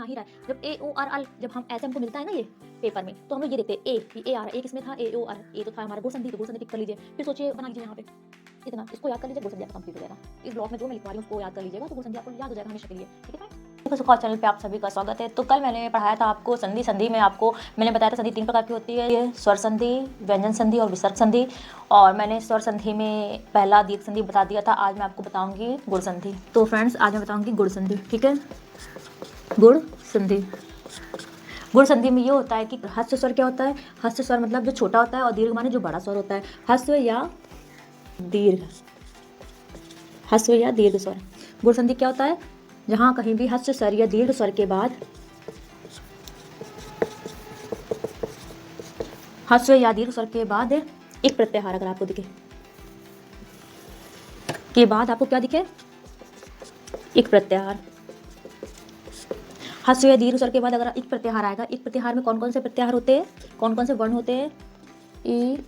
आ ही रहा है। जब ए ओ आर अल जब हम ऐसे हमको मिलता है ना ये पेपर में, तो हम लोग ये देखते हैं ए आ रहा है, ए किसमें था, ए ओ आर, ए तो था हमारा गुण संधि, तो गुण संधि टिक कर लीजिए। फिर सोचिए बना लीजिए यहाँ पे इतना, इसको याद कर लीजिए, गुण संधि आपका कंप्लीट हो जाएगा। इस ब्लॉक में जो मैं लिखवा रही हूँ उसको याद कर लीजिएगा, तो गुण संधि आपको याद हो जाएगा हमेशा के लिए। ठीक है फ्रेंड्स, सुखा चैनल पे आप सभी का स्वागत है। तो कल मैंने पढ़ाया था आपको संधि। संधि में आपको मैंने बताया था संधि 3 प्रकार की होती है, ये स्वर संधि, व्यंजन संधि और विसर्ग संधि। और मैंने स्वर संधि में पहला दीर्घ संधि बता दिया था। आज मैं आपको बताऊंगी गुण संधि। तो फ्रेंड्स आज मैं बताऊंगी गुण संधि। ठीक है, गुण संधि। गुण संधि में ये होता है कि हस्व स्वर क्या होता है, हस्व स्वर मतलब जो छोटा होता है और दीर्घ माने जो बड़ा स्वर होता है। हस्व या दीर्घ, हस्व या दीर्घ स्वर। गुण संधि क्या होता है, जहां कहीं भी हस्व स्वर या दीर्घ स्वर के बाद, हस्व या दीर्घ स्वर के बाद एक प्रत्याहार अगर आपको दिखे, के बाद आपको क्या दिखे, एक प्रत्याहार। हस्व या दीर्घ स्वर के बाद अगर एक प्रत्याहार आएगा, एक प्रत्याहार में कौन कौन से प्रत्याहार होते हैं, कौन कौन से वर्ण होते हैं, ई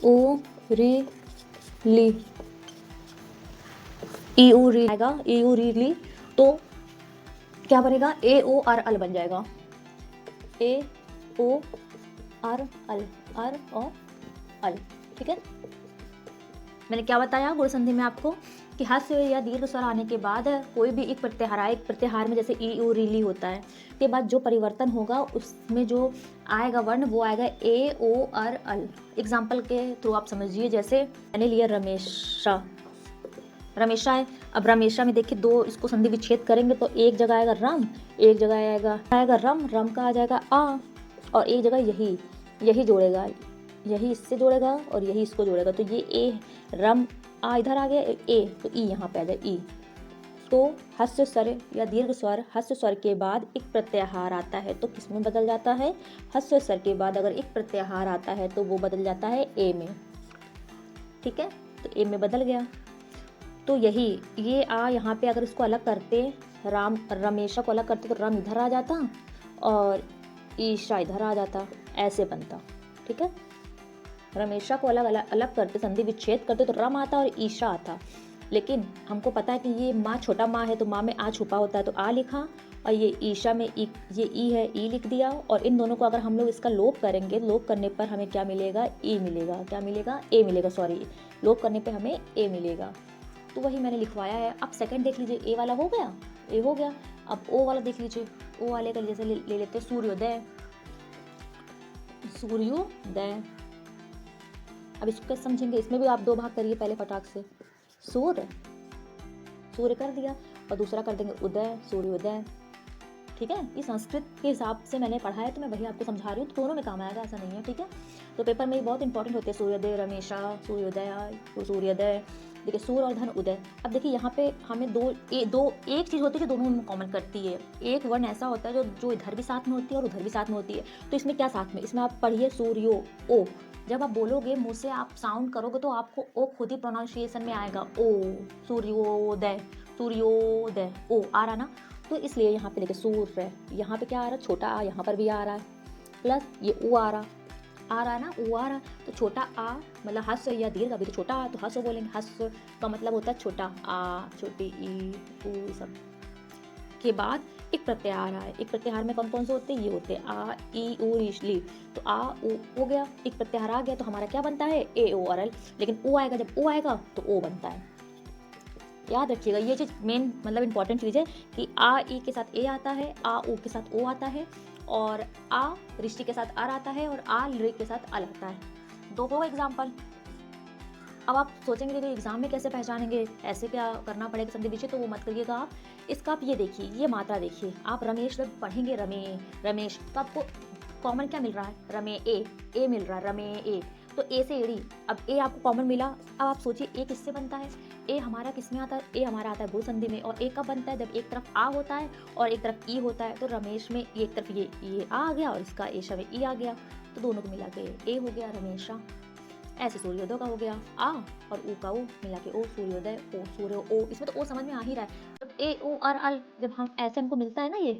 ओ री ली, ई उ री आएगा, ई उ री ली, तो क्या बनेगा, ए ओ आर अल बन जाएगा, A O R Al, are और अल। ठीक है, मैंने क्या बताया गुण संधि में आपको कि हस्व या दीर्घ स्वर आने के बाद कोई भी एक प्रत्याहार आए, एक प्रत्याहार में जैसे ई उ री ली होता है, के बाद जो परिवर्तन होगा उसमें जो आएगा वर्ण वो आएगा ए ओ आर अल। एग्जाम्पल के थ्रू आप समझिए, जैसे मैंने लिया रमेशा, रमेशा है। अब रमेशा में देखिए दो इसको संधि विच्छेद करेंगे तो एक जगह आएगा रम, एक जगह आएगा रम, रम का आ जाएगा आ, और एक जगह यही, यही जोड़ेगा, यही इससे जोड़ेगा और यही इसको जोड़ेगा, तो ये ए रम आ इधर आ गया, ए तो ई यहाँ पे आ जाए ई। तो हस्व स्वर या दीर्घ स्वर, हस्व स्वर के बाद एक प्रत्याहार आता है तो किस में बदल जाता है, हस्व स्वर के बाद अगर एक प्रत्याहार आता है तो वो बदल जाता है ए में। ठीक है, तो ए में बदल गया। तो यही ये आ यहाँ पे अगर इसको अलग करते, राम रमेशा को अलग करते तो रम इधर आ जाता और ईशा इधर आ जाता, ऐसे बनता। ठीक है, रमेशा को अलग अलग अलग करते, संधि विच्छेद करते तो रम आता और ईशा आता। लेकिन हमको पता है कि ये माँ छोटा माँ है तो माँ में आ छुपा होता है तो आ लिखा, और ये ईशा में ई, ये ई है ई लिख दिया। और इन दोनों को अगर हम लोग इसका लोप करेंगे, लोप करने पर हमें क्या मिलेगा, ए मिलेगा। क्या मिलेगा, ए मिलेगा, सॉरी, लोप करने पर हमें ए मिलेगा। तो वही मैंने लिखवाया है। अब सेकंड देख लीजिए, ए वाला हो गया, ए हो गया। अब ओ वाला देख लीजिए, ओ वाले का जैसे ले लेते हैं सूर्योदय, सूर्योदय। अब इसको कैसे समझेंगे, इसमें भी आप दो भाग करिए पहले फटाक से। सूर्य, सूर्य कर दिया, और दूसरा कर देंगे उदय, सूर्योदय। ठीक है, ये संस्कृत के हिसाब से मैंने पढ़ा है तो मैं वही आपको समझा रही हूँ, तो दोनों में काम आएगा, ऐसा नहीं है। ठीक है, तो पेपर में बहुत इंपॉर्टेंट होते हैं सूर्योदय, रमेशा, सूर्योदय, सूर्योदय। देखिए सूर्य और धन उदय। अब देखिए यहाँ पे हमें दो एक चीज़ होती है जो दोनों में कॉमन करती है। एक वर्ण ऐसा होता है जो जो इधर भी साथ में होती है और उधर भी साथ में होती है। तो इसमें क्या साथ में, इसमें आप पढ़िए सूर्यो ओ, जब आप बोलोगे मुँह से आप साउंड करोगे तो आपको ओ खुद ही प्रोनाउंसिएशन में आएगा, ओ, सूर्योदय, सूर्योदय, ओ आ रहा ना। तो इसलिए यहाँ पे देखिए सूर्य, यहाँ पे क्या आ रहा है, छोटा आ यहाँ पर भी आ रहा है, प्लस ये ऊ आ रहा है ना, ऊ आ रहा। तो छोटा आ मतलब हस्व या दीर्घ, अभी तो छोटा आ तो हस्व बोलेंगे, हस्व का मतलब होता है छोटा आ, छोटी ई, ऊ, सब के बाद एक प्रत्याहार आए। एक प्रत्याहार में कौन कौन से होते हैं, ये होते हैं आ ई ऊ ली। तो आ ऊ हो गया, एक प्रत्याहार आ गया तो हमारा क्या बनता है, ए ओ आर एल। लेकिन ओ आएगा, जब ओ आएगा तो ओ बनता है। याद रखिएगा ये चीज़ मेन मतलब इंपॉर्टेंट चीज़ है कि आ ई के साथ ए आता है, आ ऊ के साथ ओ आता है, और आ रिश्ती के साथ आर आता है, और आ रे के साथ अल आता है। दो हो एग्जाम्पल। अब आप सोचेंगे कि एग्जाम में कैसे पहचानेंगे, ऐसे क्या करना पड़ेगा संधि विच्छेद, तो वो मत करिएगा आप। इसका आप ये देखिए, ये मात्रा देखिए, आप रमेश जब पढ़ेंगे रमेश तो आपको कॉमन क्या मिल रहा है, रमे ए मिल रहा है, रमे ए। तो ए से एड़ी, अब ए आपको कॉमन मिला। अब आप सोचिए ए किससे बनता है, ए हमारा किस में आता है, ए हमारा आता है गुण संधि में। और ए कब बनता है, जब एक तरफ आ होता है और एक तरफ ई होता है। तो रमेश में एक तरफ ये आ गया और इसका ए शव ई आ गया, तो दोनों को मिला के ए हो गया, रमेशा। ऐसे सूर्योदय का हो गया आ, और ऊ का ऊ मिला के ओ, सूर्योदय ओ, सूर्य ओ। इसमें तो ओ समझ में आ ही रहा है। जब ए ओ और अल जब हम ऐसे हमको मिलता है ना ये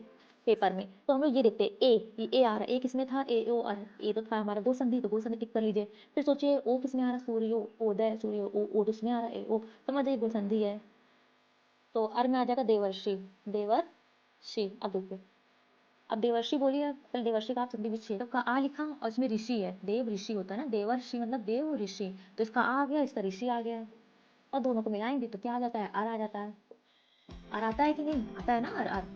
पेपर में, तो हम लोग ये देखते हैं ए आ रहा है, ए किसमें था, ए ओ अर, ए तो था हमारा गो संधि, तो गो संधि टिक कर लीजिए। फिर सोचिए ओ किसमें आ रहा, सूर्यो ओदय, सूर्य ओ तो उसमें आ रहा है, ओ समझिए गो संधि है। तो अर में आ जाएगा देवर्षि, देवर्षि। अब देखिए अब देवर्षि बोलिए, पहले देवर्षि का आप संधि विच्छेद का आ लिखा और इसमें ऋषि है, देव ऋषि होता है ना, देवर्षि मतलब देव ऋषि, तो इसका आ गया, इसका ऋषि आ गया, और दोनों को मिलाएंगे तो क्या आ जाता है, आर आ जाता है। आर आता है कि नहीं, आता है ना आर आर।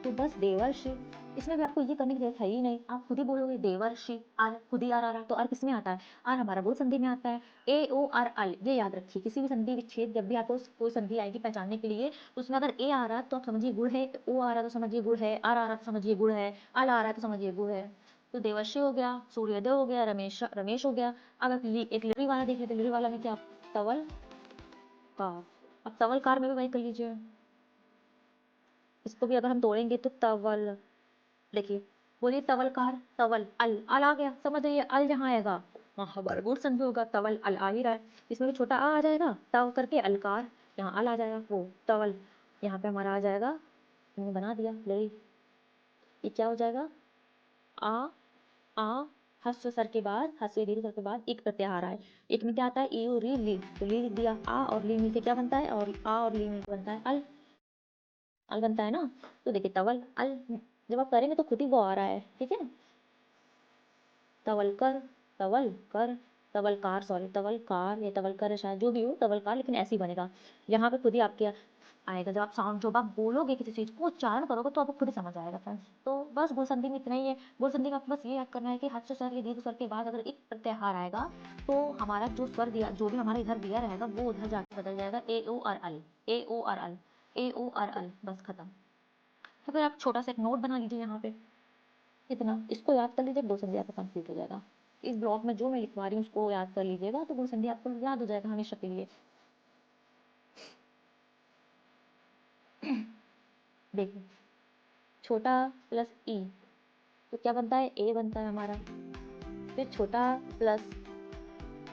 तो बस देवर्षि, इसमें भी आपको ये करने की जरूरत है ही नहीं, आप खुद ही बोलोगे देवर्षि, आर खुद ही आर आ रहा है। तो आर किसमें आता है, आर हमारा बोल संधि में आता है, ए ओ आर अल, ये याद रखिए। किसी भी संधि विच्छेद जब भी आपको कोई संधि आएगी पहचानने के लिए, उसमें अगर ए आ रहा है तो आप समझिए गुण है, ओ आ रहा है तो समझिए गुण है, आर आ रहा है तो समझिए गुण है, अल आ रहा है तो समझिए गुण है। तो देवर्षि हो गया, सूर्योदय हो गया, रमेश रमेश हो गया। अगर एक लिरी वाला देख लेते, लिरी वाला में क्या, तवल कार। अब तवल कार में भी वही कर लीजिए, इसको भी अगर हम तोड़ेंगे तो तवल, देखिए बोलिए तवलकार, तवल अल, अल आ गया, समझ जाइए अल जहाँ आएगा वहाँ हमारा गुण संधि होगा, तवल अल आ ही रहा है, इसमें भी छोटा आ जाएगा, तव करके अलकार, यहाँ अल आ जाएगा, वो तवल यहाँ पे हमारा आ जाएगा, हमने बना दिया ले, ये क्या हो जाएगा, आ आ, हस्व सर के बाद, हस्व दीर्घ सर के बाद एक प्रत्याहार है, एक में क्या आता है ए और री, तो ली लिख दिया, आ और ली मिलके क्या बनता है, और आ और ली मिलके बनता है अल, अल बनता है ना। तो देखिए तवल अल, जब आप करेंगे तो खुद ही वो आ रहा है, ठीक है। तवलकर, तवल कर, तवलकार, सॉरी तवलकार या तवलकर है शायद, जो भी हो तवलकार, लेकिन ऐसे ही बनेगा। यहाँ पे खुद ही आपके आएगा, जब आप साउंड, जब आप बोलोगे किसी चीज़ को उच्चारण करोगे तो आपको खुद ही समझ आएगा फ्रेंड्स। तो बस गुण संधि में इतना ही है। गुण संधि में आपको बस ये याद करना है कि हर्ष स्वर या दीर्घ स्वर के बाद अगर एक प्रत्याहार आएगा तो हमारा जो स्वर दिया, जो भी हमारा इधर दिया रहेगा वो उधर जाके बदल जाएगा, A O R L, A O R L, A O R L, बस खत्म। तो फिर आप छोटा सा एक नोट बना लीजिए यहाँ पे, इतना इसको याद कर लीजिए, गुण संधि आपका कंप्लीट हो जाएगा। इस ब्लॉक में जो मैं लिखवा रही हूँ उसको याद कर लीजिएगा तो गुण संधि आपको याद हो जाएगा हमेशा के लिए। देखिए छोटा प्लस ई तो क्या बनता है, ए बनता है हमारा, फिर छोटा प्लस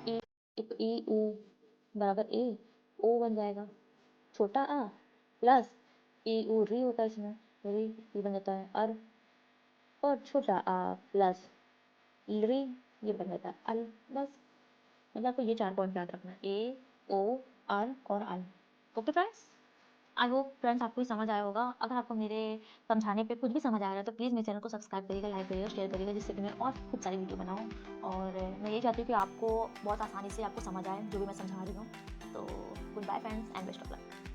ई, ई ऊ बराबर ए, ओ बन जाएगा। छोटा आ प्लस ई ऊ री होता है इसमें, री, ये बन जाता है अर, और छोटा आ प्लस री, ये बन जाता है अल, बस। मतलब आपको ये 4 पॉइंट याद रखना है, ए ओ आर और L. Okay friends, I hope friends आपको ये समझ आया होगा। अगर आपको मेरे समझाने पे कुछ भी समझ आ रहा है तो प्लीज़ मेरे चैनल को सब्सक्राइब करिएगा, लाइक करिएगा, शेयर करिएगा, जिससे कि मैं और खूब सारी वीडियो बनाऊँ। और मैं ये चाहती हूँ कि आपको बहुत आसानी से आपको समझ आए जो भी मैं समझा रही हूँ। तो goodbye friends and best of luck.